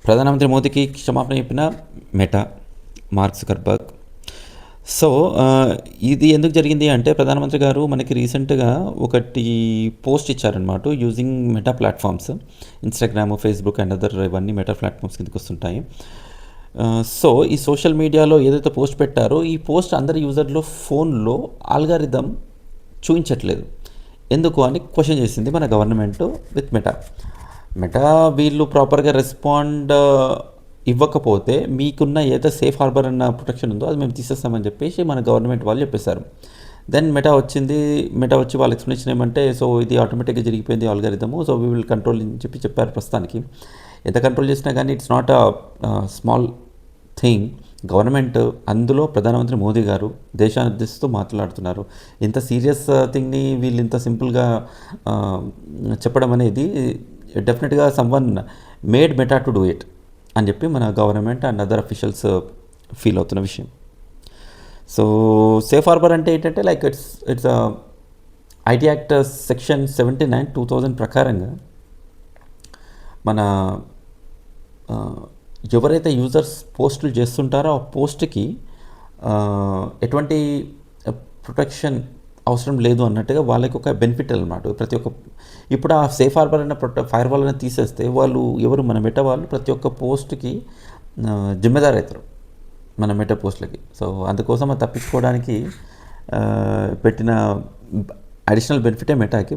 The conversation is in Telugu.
ప్రధానమంత్రి మోదీకి క్షమాపణ చెప్పిన మెటా, మార్క్ జుకర్బర్గ్. సో, ఇది ఎందుకు జరిగింది అంటే ప్రధానమంత్రి గారు మనకి రీసెంట్‌గా ఒకటి పోస్ట్ ఇచ్చారనమాట. Using meta platforms. Instagram, Facebook and other ఇవన్నీ మెటా ప్లాట్‌ఫార్మ్స్ కిందకొస్తుంటాయి. సో, ఈ సోషల్ మీడియాలో ఏదైతే పోస్ట్ పెట్టారో ఈ పోస్ట్ అందరి యూజర్‌లో ఫోన్‌లో ఆల్గారిథమ్ చూయించట్లేదు. ఎందుకు అని క్వెషన్ చేసింది మన గవర్నమెంట్ విత్ మెటా. మెటా వీళ్ళు ప్రాపర్‌గా రెస్పాండ్ ఇవ్వకపోతే మీకున్న ఏదైతే సేఫ్ హార్బర్ అన్న ప్రొటెక్షన్ ఉందో అది మేము తీసేస్తామని చెప్పేసి మన గవర్నమెంట్ వాళ్ళు చెప్పేశారు. దెన్ మెటా వచ్చింది. మెటా వచ్చి వాళ్ళ ఎక్స్ప్లెనేషన్ ఏమంటే, సో ఇది ఆటోమేటిక్గా జరిగిపోయింది ఆల్గారిథము, సో వీ విల్ కంట్రోల్ అని చెప్పారు ప్రస్తుతానికి. ఎంత కంట్రోల్ చేసినా కానీ it's not a small thing. Government, అందులో ప్రధానమంత్రి మోదీ గారు దేశాన్ని ఉద్దేశిస్తూ మాట్లాడుతున్నారు. ఇంత సీరియస్ థింగ్ని వీళ్ళు ఇంత సింపుల్గా చెప్పడం అనేది డెఫినెట్గా someone made meta to do it అని చెప్పి మన government and other officials feel అవుతున్న విషయం. సో సేఫ్ హార్బర్ అంటే ఏంటంటే like it's IT act section 79 2000 ప్రకారంగా మన ఎవరైతే యూజర్స్ పోస్టులు చేస్తుంటారో ఆ పోస్ట్కి ఎటువంటి ప్రొటెక్షన్ అవసరం లేదు అన్నట్టుగా వాళ్ళకి ఒక బెనిఫిట్ అనమాట. ప్రతి ఒక్క ఇప్పుడు ఆ సేఫ్ హార్బర్ అన్న ఫైర్ వాల్ అనేది తీసేస్తే వాళ్ళు ఎవరు మన మెటా వాళ్ళు ప్రతి ఒక్క పోస్ట్కి జిమ్మెదారు అవుతారు మన మెటా పోస్టులకి. సో అందుకోసం అది తప్పించుకోవడానికి పెట్టిన అడిషనల్ బెనిఫిటే మెటాకి.